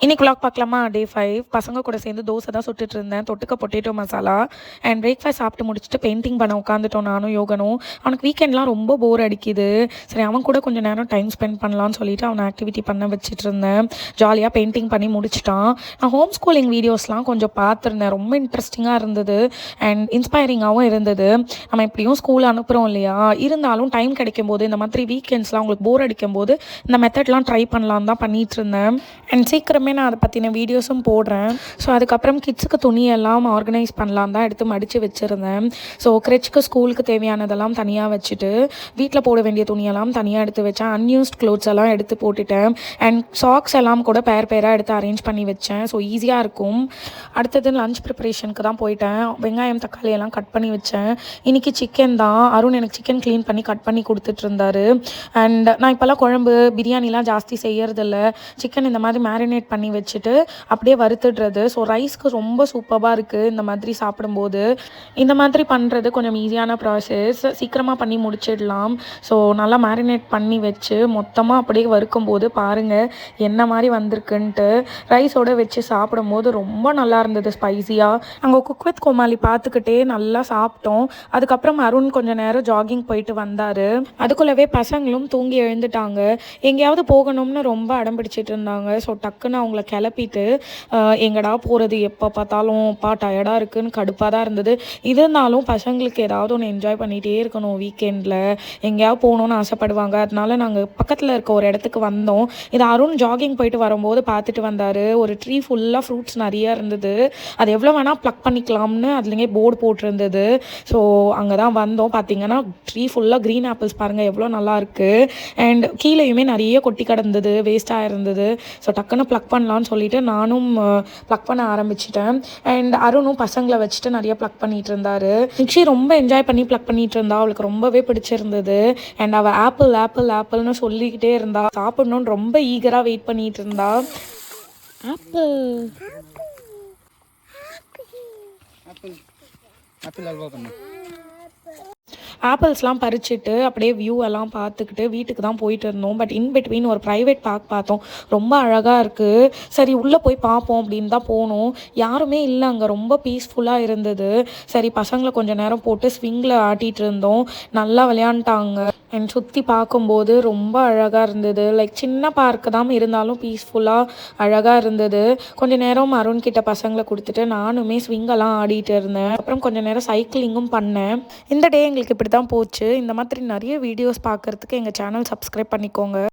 இன்னைக்கு vlog பார்க்கலாமா? டே 5 பசங்க கூட சேர்ந்து தோசை தான் சுட்டுட்டு இருந்தேன். தொட்டுக்க பொட்டேட்டோ மசாலா அண்ட் பிரேக்ஃபாஸ்ட் சாப்பிட்டு முடிச்சுட்டு பெயிண்டிங் பண்ண உட்காந்துட்டோம் நானும் யோகனும். அவனுக்கு வீக்கெண்ட்லாம் ரொம்ப போர் அடிக்குது. சரி அவன் கூட கொஞ்சம் நேரம் டைம் ஸ்பெண்ட் பண்ணலான்னு சொல்லிட்டு அவனை ஆக்டிவிட்டி பண்ண வச்சுட்டு இருந்தேன். ஜாலியாக பெயிண்டிங் பண்ணி முடிச்சிட்டான். நான் ஹோம் ஸ்கூலிங் வீடியோஸ்லாம் கொஞ்சம் பார்த்துருந்தேன். ரொம்ப இன்ட்ரெஸ்டிங்காக இருந்தது அண்ட் இன்ஸ்பைரிங்காகவும் இருந்தது. நம்ம எப்படியும் ஸ்கூல் அனுப்புகிறோம் இல்லையா, இருந்தாலும் டைம் கிடைக்கும் போது இந்த மாதிரி வீக்கெண்ட்ஸ்லாம் உங்களுக்கு போர் அடிக்கும் போது இந்த மெத்தட்லாம் ட்ரை பண்ணலான்னு தான் பண்ணிகிட்டு இருந்தேன். அண்ட் சீக்கிரமே நான் அதை பற்றின வீடியோஸும் போடுறேன். ஸோ அதுக்கப்புறம் கிட்ஸுக்கு துணியெல்லாம் ஆர்கனைஸ் பண்ணலாம் தான் எடுத்து மடித்து வச்சுருந்தேன். ஸோ கிரெச்சுக்கு ஸ்கூலுக்கு தேவையானதெல்லாம் தனியாக வச்சுட்டு வீட்டில் போட வேண்டிய துணியெல்லாம் தனியாக எடுத்து வச்சேன். அன்யூஸ்ட் க்ளோத்ஸ் எல்லாம் எடுத்து போட்டுட்டேன். அண்ட் சாக்ஸ் எல்லாம் கூட பேராக எடுத்து அரேஞ்ச் பண்ணி வச்சேன். ஸோ ஈஸியாக இருக்கும். அடுத்தது லஞ்ச் ப்ரிப்பரேஷனுக்கு தான் போயிட்டேன். வெங்காயம் தக்காளி எல்லாம் கட் பண்ணி வச்சேன். இன்றைக்கி சிக்கன் தான். அருண் எனக்கு சிக்கன் க்ளீன் பண்ணி கட் பண்ணி கொடுத்துட்டு இருந்தாரு. அண்ட் நான் இப்போல்லாம் குழம்பு பிரியாணிலாம் ஜாஸ்தி செய்யறதில்ல. சிக்கன் இந்த மாதிரி மேரினேட் பண்ணி வச்சுட்டு அப்படியே வறுத்துடுறது. ஸோ ரைஸ்க்கு ரொம்ப சூப்பராக இருக்குது இந்த மாதிரி சாப்பிடும்போது. இந்த மாதிரி பண்ணுறது கொஞ்சம் ஈஸியான ப்ராசஸ், சீக்கிரமாக பண்ணி முடிச்சிடலாம். ஸோ நல்லா மேரினேட் பண்ணி வச்சு மொத்தமாக அப்படியே வறுக்கும்போது பாருங்கள் என்ன மாதிரி வந்திருக்குன்ட்டு. ரைஸோடு வச்சு சாப்பிடும்போது ரொம்ப நல்லா இருந்தது ஸ்பைஸியாக. அங்கே குக் வித் கோமாளி பார்த்துக்கிட்டே நல்லா சாப்பிட்டோம். அதுக்கப்புறம் அருண் கொஞ்சம் நேரம் ஜாகிங் போயிட்டு வந்தார். அதுக்குள்ளவே பசங்களும் தூங்கி எழுந்துட்டாங்க. எங்கேயாவது போகணும்னு ரொம்ப அடம் பிடிச்சிட்டு இருந்தாங்க. ஸோ டக்குன்னு அவங்கள கிளப்பிட்டு எங்கடா போகிறது, எப்போ பார்த்தாலும் டயர்டாக இருக்குதுன்னு கடுப்பாக தான் இருந்தது. இருந்தாலும் பசங்களுக்கு ஏதாவது ஒன்று என்ஜாய் பண்ணிகிட்டே இருக்கணும். வீக்கெண்டில் எங்கேயாவது போகணுன்னு ஆசைப்படுவாங்க. அதனால நாங்கள் பக்கத்தில் இருக்க ஒரு இடத்துக்கு வந்தோம். இது அருண் ஜாகிங் போயிட்டு வரும்போது பார்த்துட்டு வந்தார். ஒரு ட்ரீ ஃபுல்லாக ஃப்ரூட்ஸ் நிறையா இருந்தது. அது எவ்வளோ வேணால் ப்ளக் பண்ணிக்கலாம்னு அதுலேயே போர்டு போட்டிருந்தது. ஸோ அங்கே தான் வந்தோம். பார்த்தீங்கன்னா ட்ரீ ஃபுல்லாக க்ரீன் ஆப்பிள்ஸ் பாருங்கள் எவ்வளோ நல்லா இருக்குது. அண்ட் கீழேயுமே நிறைய கொட்டி கிடந்தது, வேஸ்ட்டாக இருந்தது. ஸோ டக்குன்னு ப்ளக் பண்ணலான்னு சொல்லிட்டு நானும் ப்ளக் பண்ண ஆரம்பிச்சிட்டேன். அண்ட் அருணும் பசங்களை வச்சுட்டு நிறைய ப்ளக் பண்ணிகிட்டு இருந்தார். நிக்ஷி ரொம்ப என்ஜாய் பண்ணி ப்ளக் பண்ணிகிட்டு இருந்தா. அவளுக்கு ரொம்பவே பிடிச்சிருந்தது. அண்ட் அவள் ஆப்பிள்னு சொல்லிக்கிட்டே இருந்தா. சாப்பிட்ணுன்னு ரொம்ப ஈகராக வெயிட் பண்ணிகிட்டு இருந்தா. ஆப்பிள்ஸ்லாம் பறிச்சுட்டு அப்படியே வியூ எல்லாம் பார்த்துக்கிட்டு வீட்டுக்கு தான் போயிட்டு இருந்தோம். பட் இன்பிட்வீன் ஒரு ப்ரைவேட் பார்க் பார்த்தோம். ரொம்ப அழகாக இருக்குது. சரி உள்ளே போய் பார்ப்போம் அப்படின்னு தான் போனோம். யாருமே இல்லை அங்கே. ரொம்ப பீஸ்ஃபுல்லாக இருந்தது. சரி பசங்களை கொஞ்சம் நேரம் போட்டு ஸ்விங்கில் ஆட்டிகிட்டு இருந்தோம். நல்லா விளையாண்டாங்க. அண்ட் சுற்றி பார்க்கும்போது ரொம்ப அழகாக இருந்தது. லைக் சின்ன பார்க்கு தான் இருந்தாலும் பீஸ்ஃபுல்லாக அழகாக இருந்தது. கொஞ்சம் நேரம் அருண் கிட்ட பசங்களை கொடுத்துட்டு நானுமே ஸ்விங்கெல்லாம் ஆடிட்டு இருந்தேன். அப்புறம் கொஞ்சம் நேரம் சைக்கிளிங்கும் பண்ணேன். இந்த டே எங்களுக்கு இப்படி தான் போச்சு. இந்த மாதிரி நிறைய வீடியோஸ் பார்க்குறதுக்கு எங்கள் சேனல் சப்ஸ்கிரைப் பண்ணிக்கோங்க.